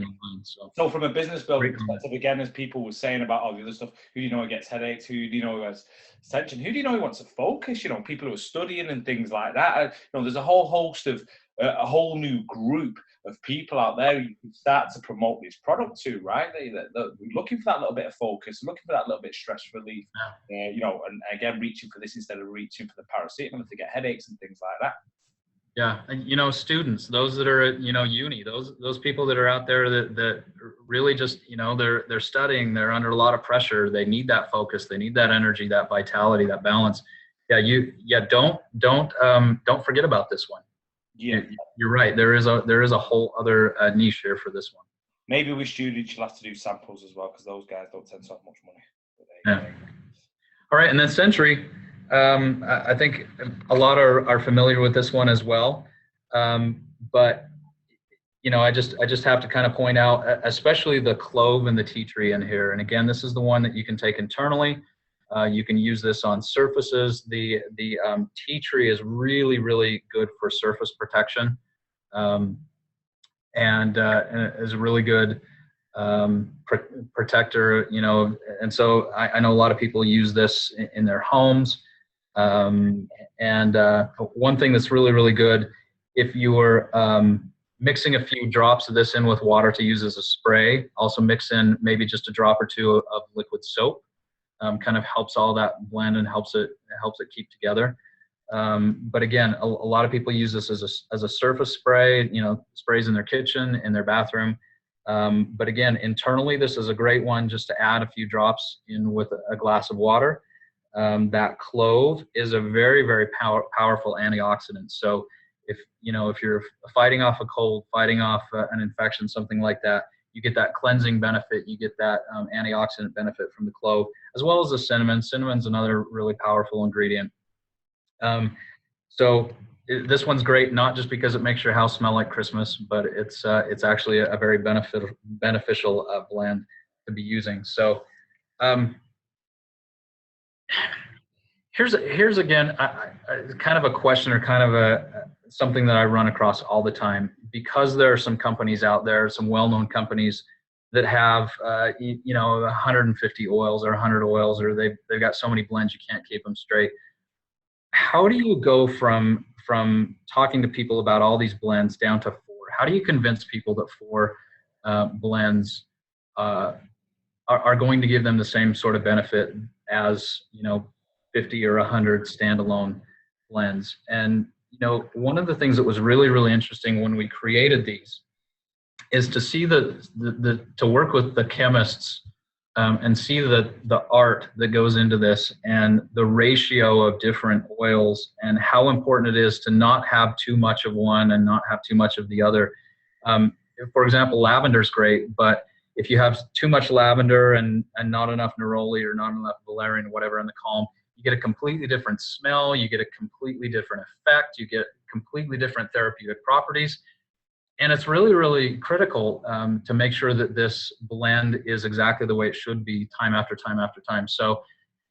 So from a business building perspective, again, as people were saying about all the other stuff, who do you know who gets headaches? Who do you know who has tension? Who do you know who wants to focus? You know, people who are studying and things like that. You know, there's a whole host of a whole new group of people out there you can start to promote this product to, right? They're looking for that little bit of focus, looking for that little bit of stress relief, you know, and again, reaching for this instead of reaching for the paracetamol if they get headaches and things like that. Yeah, and you know, students, those that are at, you know, uni, those people that are out there that really just, you know, they're studying, they're under a lot of pressure, they need that focus, they need that energy, that vitality, that balance. Don't forget about this one. Yeah, you're right. There is a whole other niche here for this one. Maybe with students you'll have to do samples as well, because those guys don't tend to have much money. Yeah. All right, and then Century. I think a lot are familiar with this one as well, but you know, I just have to kind of point out, especially the clove and the tea tree in here. And again, this is the one that you can take internally. You can use this on surfaces. The tea tree is really, really good for surface protection, and is a really good protector. You know, and so I know a lot of people use this in their homes. And one thing that's really, really good, if you are mixing a few drops of this in with water to use as a spray, also mix in maybe just a drop or two of liquid soap. Kind of helps all that blend and helps it keep together. But again, a lot of people use this as a surface spray, you know, sprays in their kitchen, in their bathroom. But again, internally, this is a great one just to add a few drops in with a glass of water. That clove is a very, very powerful antioxidant. So if you're fighting off a cold, fighting off an infection, something like that, you get that cleansing benefit, you get that antioxidant benefit from the clove, as well as the cinnamon. Cinnamon's another really powerful ingredient. So this one's great, not just because it makes your house smell like Christmas, but it's actually a very beneficial blend to be using. So here's again kind of a question, or kind of something that I run across all the time, because there are some companies out there, some well-known companies that have 150 oils or 100 oils, or they've got so many blends you can't keep them straight. How do you go from talking to people about all these blends down to 4? How do you convince people that 4 blends are going to give them the same sort of benefit as 50 or 100 standalone blends? And one of the things that was really, really interesting when we created these is to see to work with the chemists and see the art that goes into this, and the ratio of different oils, and how important it is to not have too much of one and not have too much of the other. For example, lavender is great, but if you have too much lavender and not enough neroli or not enough valerian or whatever in the calm, you get a completely different smell, you get a completely different effect, you get completely different therapeutic properties. And it's really, really critical to make sure that this blend is exactly the way it should be, time after time after time. So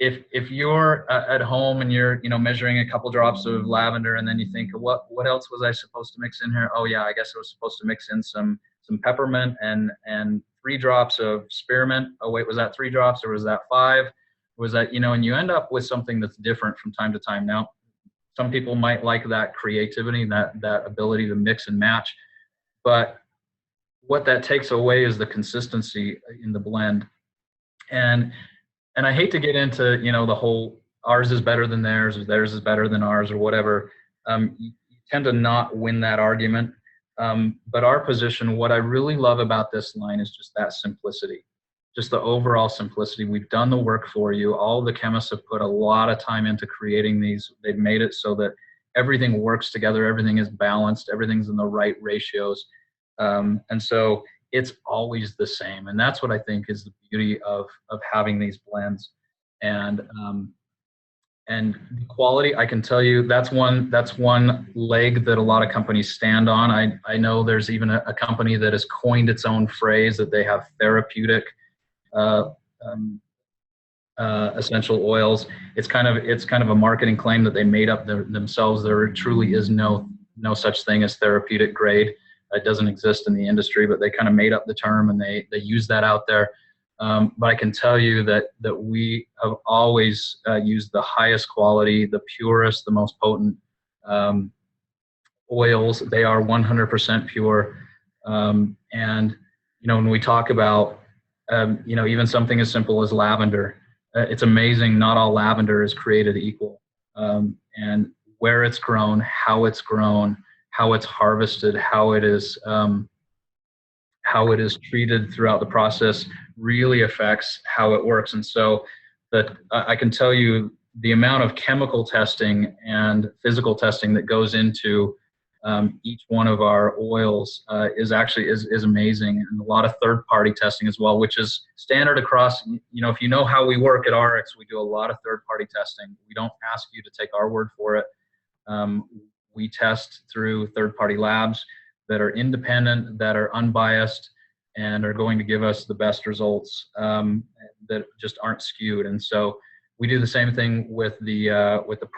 if you're at home and you're measuring a couple drops of lavender, and then you think, what else was I supposed to mix in here? Oh yeah, I guess I was supposed to mix in some peppermint and 3 drops of spearmint. Oh wait, was that 3 drops or was that 5? Was that, and you end up with something that's different from time to time. Now, some people might like that creativity, that ability to mix and match, but what that takes away is the consistency in the blend. And I hate to get into, the whole ours is better than theirs or theirs is better than ours or whatever. You tend to not win that argument. But our position, what I really love about this line is just that simplicity, just the overall simplicity. We've done the work for you. All the chemists have put a lot of time into creating these. They've made it so that everything works together, everything is balanced, everything's in the right ratios. And so it's always the same. And that's what I think is the beauty of having these blends. And the quality, I can tell you, that's one leg that a lot of companies stand on. I know there's even a company that has coined its own phrase that they have therapeutic essential oils. It's kind of a marketing claim that they made up themselves. There truly is no such thing as therapeutic grade. It doesn't exist in the industry, but they kind of made up the term and they use that out there. But I can tell you that we have always used the highest quality, the purest, the most potent oils. They are 100% pure. And when we talk about even something as simple as lavender, it's amazing. Not all lavender is created equal. And where it's grown, how it's harvested, how it is treated throughout the process really affects how it works. And so that I can tell you the amount of chemical testing and physical testing that goes into each one of our oils is amazing, and a lot of third-party testing as well, which is standard across. If you know how we work at RX, we do a lot of third-party testing. We don't ask you to take our word for it. We test through third-party labs that are independent, that are unbiased, and are going to give us the best results that just aren't skewed. And so we do the same thing with the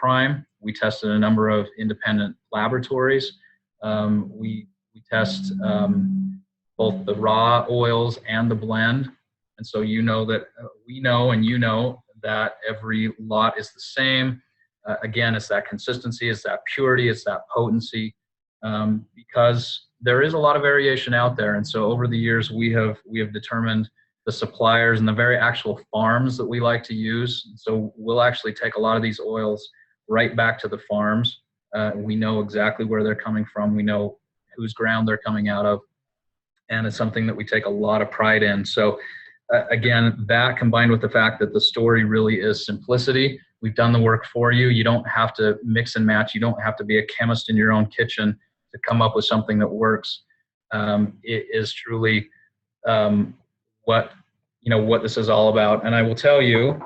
Priime. We tested a number of independent laboratories. We test both the raw oils and the blend. And so that we know and that every lot is the same. Again, it's that consistency, it's that purity, it's that potency, because there is a lot of variation out there. And so over the years, we have determined the suppliers and the very actual farms that we like to use. So we'll actually take a lot of these oils right back to the farms. We know exactly where they're coming from. We know whose ground they're coming out of. And it's something that we take a lot of pride in. So again, that combined with the fact that the story really is simplicity. We've done the work for you. You don't have to mix and match. You don't have to be a chemist in your own kitchen to come up with something that works. It is truly what this is all about. And I will tell you,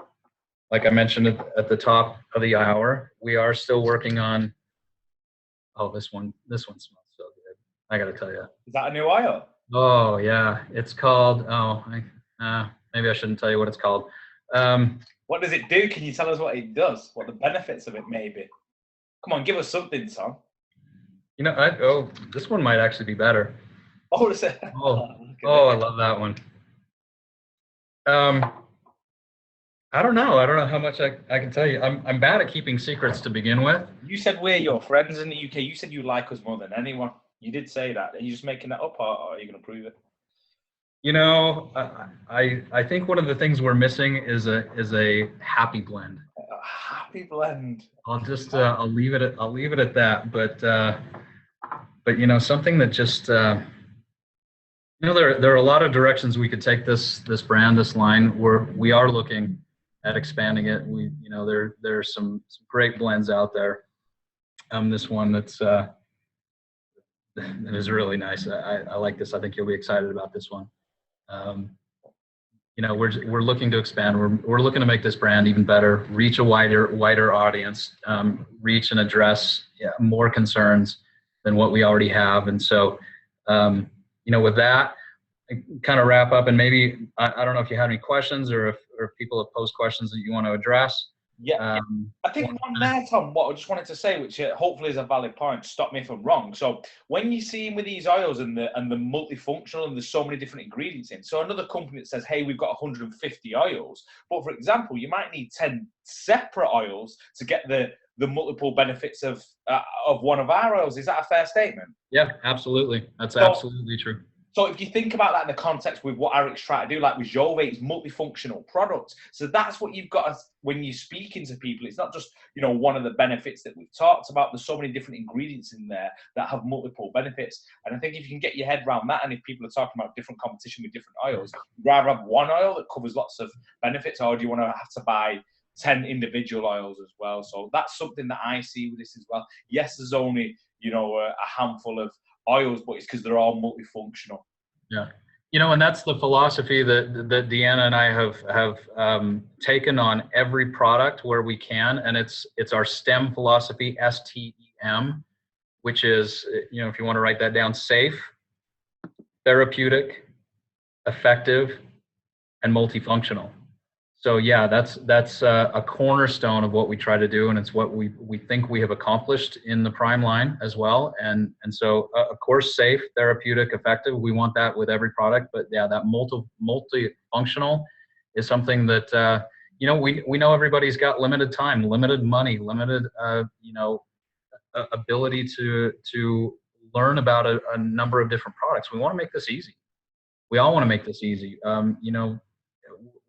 like I mentioned at the top of the hour, we are still working on. Oh, this one smells so good. I got to tell you. Is that a new oil? Oh yeah, it's called. Maybe I shouldn't tell you what it's called. What does it do? Can you tell us what it does? What the benefits of it may be? Come on, give us something, Tom. This one might actually be better. Oh, is it? I love that one. I don't know how much I can tell you. I'm bad at keeping secrets to begin with. You said we're your friends in the UK. You said you like us more than anyone. You did say that. Are you just making that up, or are you going to prove it? I think one of the things we're missing is a happy blend. A happy blend. I'll leave it at that. But something that just there are a lot of directions we could take this brand, this line. We are looking at expanding it. There's some great blends out there. This one that is really nice. I like this. I think you'll be excited about this one. We're looking to expand. We're looking to make this brand even better, reach a wider audience, reach and address more concerns than what we already have. And so, with that, I kind of wrap up, and maybe I don't know if you had any questions or or people have posed questions that you want to address. Yeah. I think one there, Tom, what I just wanted to say, which hopefully is a valid point, stop me if I'm wrong. So when you're seeing with these oils and the multifunctional, and there's so many different ingredients in, so another company that says, hey, we've got 150 oils, but for example, you might need 10 separate oils to get the multiple benefits of one of our oils. Is that a fair statement? Yeah, absolutely. That's absolutely true. So if you think about that in the context with what Eric's trying to do, like with Jove, it's multifunctional products. So that's what you've got when you're speaking to people. It's not just, one of the benefits that we've talked about. There's so many different ingredients in there that have multiple benefits. And I think if you can get your head around that, and if people are talking about different competition with different oils, you'd rather have one oil that covers lots of benefits, or do you want to have to buy 10 individual oils as well? So that's something that I see with this as well. Yes, there's only, a handful of oils, but it's because they're all multifunctional. Yeah, and that's the philosophy that Deanna and I have taken on every product where we can, and it's our STEM philosophy, STEM, which is, if you want to write that down: safe, therapeutic, effective, and multifunctional. So yeah, that's a cornerstone of what we try to do, and it's what we think we have accomplished in the Priime line as well. And so of course, safe, therapeutic, effective. We want that with every product, but yeah, that multifunctional is something that we know everybody's got limited time, limited money, limited ability to learn about a number of different products. We want to make this easy. We all want to make this easy.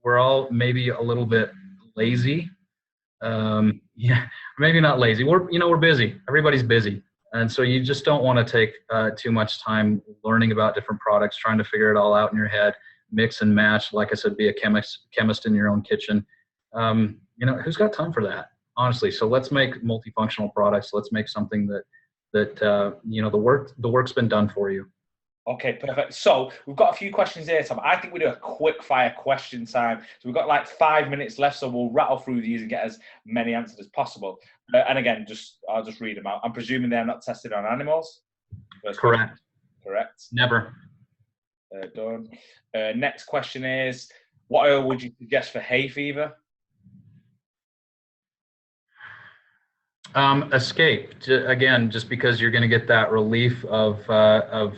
We're all maybe a little bit lazy. Yeah, maybe not lazy. We're busy. Everybody's busy. And so you just don't want to take too much time learning about different products, trying to figure it all out in your head, mix and match. Like I said, be a chemist in your own kitchen. Who's got time for that, honestly? So let's make multifunctional products. Let's make something that the work's been done for you. Okay, perfect. So we've got a few questions here, Tom. I think we do a quick fire question time. So we've got like 5 minutes left, so we'll rattle through these and get as many answers as possible. And again, I'll just read them out. I'm presuming they're not tested on animals. Correct. Correct. Never. Done. Next question is, what oil would you suggest for hay fever? Escape, again, just because you're going to get that relief of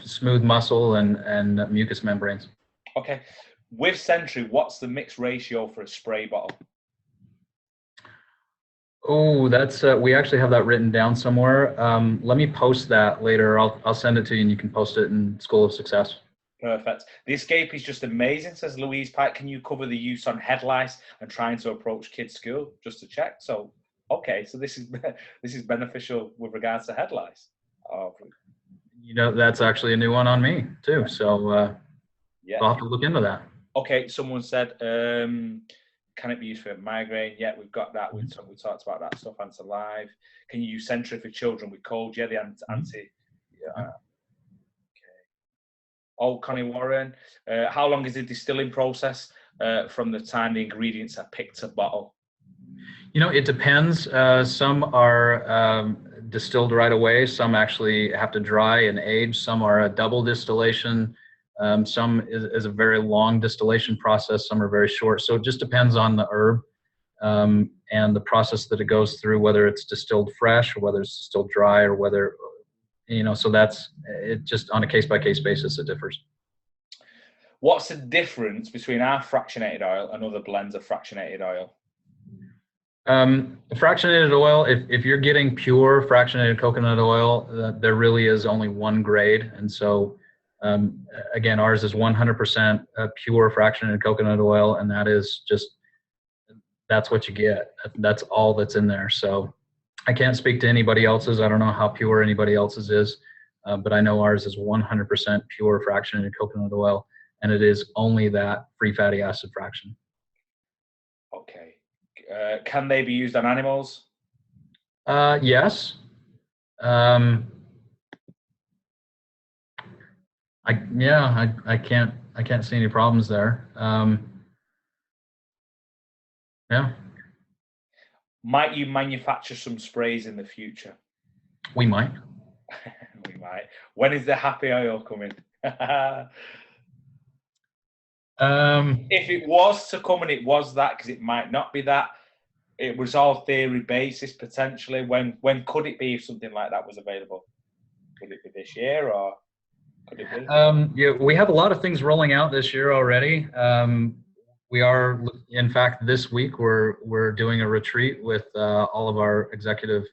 smooth muscle and mucous membranes. Okay. With Sentry, what's the mix ratio for a spray bottle? Oh, that's we actually have that written down somewhere. Let me post that later. I'll send it to you, and you can post it in School of Success. Perfect. The Escape is just amazing, says Louise Pike. Can you cover the use on head lice and trying to approach kids' school? Just to check. So, okay, so this is beneficial with regards to head lice. Oh, that's actually a new one on me too. So yeah, I'll have to look into that. Okay, someone said, can it be used for migraine? Yeah, we've got that. We talked about that stuff. Anti-live. Can you use Sentry for children with cold? Yeah, the anti. Yeah. Oh, Connie Warren. How long is the distilling process from the time the ingredients are picked to bottle? It depends. Some are distilled right away. Some actually have to dry and age. Some are a double distillation. Some is a very long distillation process. Some are very short. So it just depends on the herb and the process that it goes through, whether it's distilled fresh or whether it's distilled dry or whether, so that's it. Just on a case-by-case basis, it differs. What's the difference between our fractionated oil and other blends of fractionated oil? Fractionated oil, if you're getting pure fractionated coconut oil, there really is only one grade. And so, again, ours is 100% pure fractionated coconut oil, and that's what you get. That's all that's in there. So I can't speak to anybody else's. I don't know how pure anybody else's is, but I know ours is 100% pure fractionated coconut oil, and it is only that free fatty acid fraction. Okay. Can they be used on animals? Yes. I can't see any problems there. Yeah. Might you manufacture some sprays in the future? We might. We might. When is the happy oil coming? If it was to come and it was that, because it might not be that, it was all theory basis potentially. When could it be if something like that was available? Would it be this year or could it be? Yeah, we have a lot of things rolling out this year already. We are, in fact, this week we're doing a retreat with all of our executive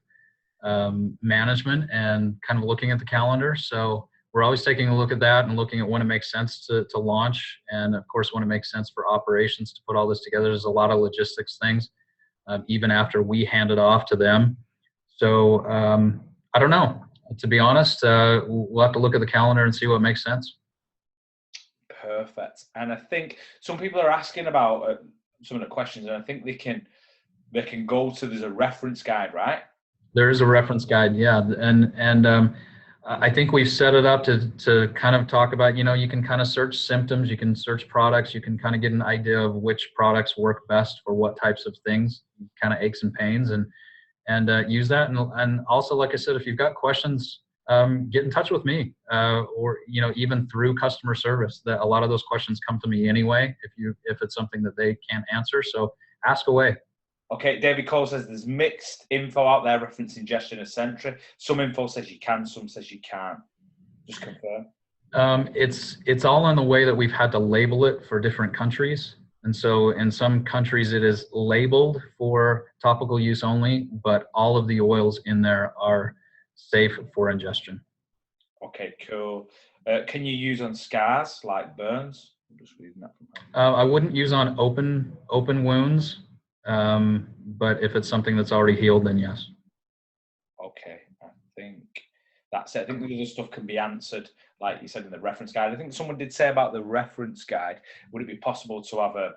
management and kind of looking at the calendar. So we're always taking a look at that and looking at when it makes sense to launch, and of course when it makes sense for operations to put all this together. There's a lot of logistics things, even after we hand it off to them. So I don't know. To be honest, we'll have to look at the calendar and see what makes sense. Perfect. And I think some people are asking about some of the questions, and I think they can go to, there's a reference guide, right? There is a reference guide, yeah, and I think we've set it up to kind of talk about, you can kind of search symptoms, you can search products, you can kind of get an idea of which products work best for what types of things, kind of aches and pains, and use that. And also, like I said, if you've got questions, get in touch with me, or even through customer service. That a lot of those questions come to me anyway, if it's something that they can't answer. So ask away. Okay, David Cole says there's mixed info out there referencing Gestion and Sentry. Some info says you can, some says you can't. Just confirm. It's all in the way that we've had to label it for different countries. And so in some countries it is labeled for topical use only, but all of the oils in there are safe for ingestion. Okay, cool. Can you use on scars like burns? I'm just reading that from I wouldn't use on open wounds, but if it's something that's already healed, then yes. Okay, I think that's it. I think the other stuff can be answered, like you said, in the reference guide. I think someone did say about the reference guide, would it be possible to have a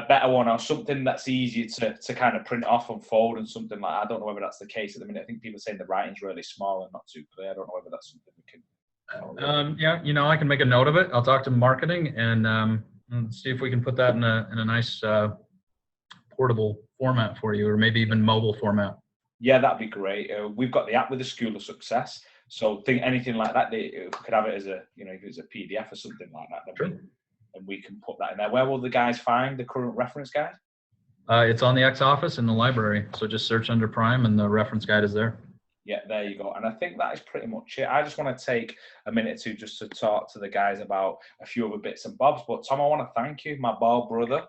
better one or something that's easier to kind of print off and fold and something like that? I don't know whether that's the case at the minute. I think people are saying the writing's really small and not too clear. I don't know whether that's something we can... Yeah, I can make a note of it. I'll talk to marketing and see if we can put that in a nice portable format for you, or maybe even mobile format. Yeah, that'd be great. We've got the app with the School of Success, so think anything like that. If we could have it as if it's a PDF or something like that, then sure. And we can put that in there. Where will the guys find the current reference guide? It's on the X office in the library, so just search under Priime and the reference guide is there. Yeah, there you go. And I think that is pretty much it. I just want to take a minute or two just to talk to the guys about a few other bits and bobs. But Tom, I want to thank you, my bald brother,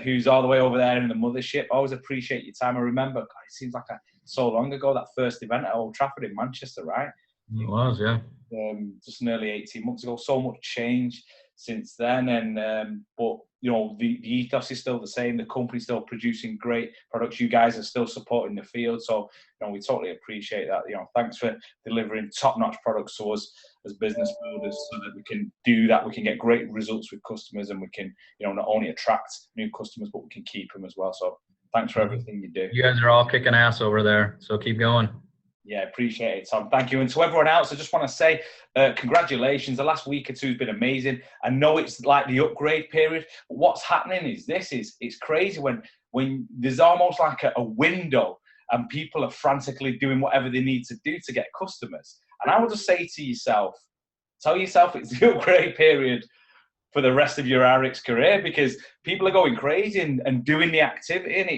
who's all the way over there in the mothership. I always appreciate your time. I remember, God, it seems like so long ago, that first event at Old Trafford in Manchester, right? It was, yeah. Just nearly 18 months ago. So much change since then, and but the ethos is still the same. The company's still producing great products. You guys are still supporting the field, so we totally appreciate that. Thanks for delivering top-notch products to us as business builders, so that we can do that. We can get great results with customers, and we can not only attract new customers, but we can keep them as well. So thanks for everything you do. You guys are all kicking ass over there, so keep going. Yeah, appreciate it, Tom. Thank you. And to everyone else, I just want to say congratulations. The last week or two has been amazing. I know it's like the upgrade period, but what's happening is it's crazy when there's almost like a window and people are frantically doing whatever they need to do to get customers. And I would just say to yourself, tell yourself it's the upgrade period for the rest of your RX career, because people are going crazy and doing the activity, and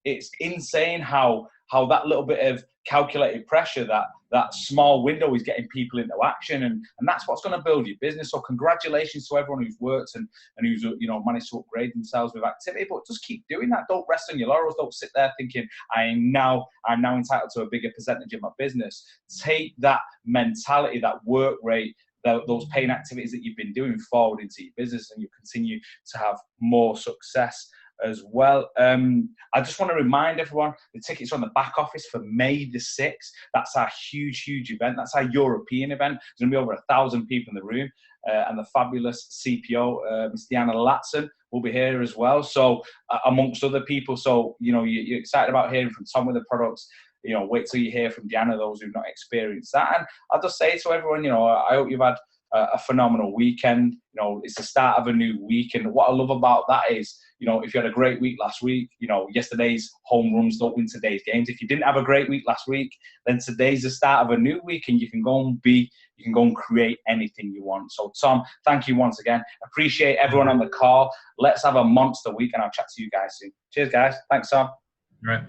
it's insane how that little bit of calculated pressure, that small window is getting people into action, and that's what's going to build your business. So congratulations to everyone who's worked and who's managed to upgrade themselves with activity, but just keep doing that. Don't rest on your laurels. Don't sit there thinking I'm now entitled to a bigger percentage of my business. Take that mentality, that work rate, those paying activities that you've been doing forward into your business, and you continue to have more success as well. I just want to remind everyone, the tickets are on the back office for May the 6th. That's our huge event. That's our European event. There's going to be over 1,000 people in the room, and the fabulous CPO, Ms. Diana Latson, will be here as well. So amongst other people, so you're excited about hearing from Tom with the products. Wait till you hear from Diana, those who've not experienced that. And I'll just say to everyone, I hope you've had a phenomenal weekend. It's the start of a new week, and what I love about that is You know, if you had a great week last week, you know, yesterday's home runs don't win today's games. If you didn't have a great week last week, then today's the start of a new week, and you can go and create anything you want. So Tom, thank you once again. Appreciate everyone on the call. Let's have a monster week, and I'll chat to you guys soon. Cheers, guys. Thanks, Tom. All right.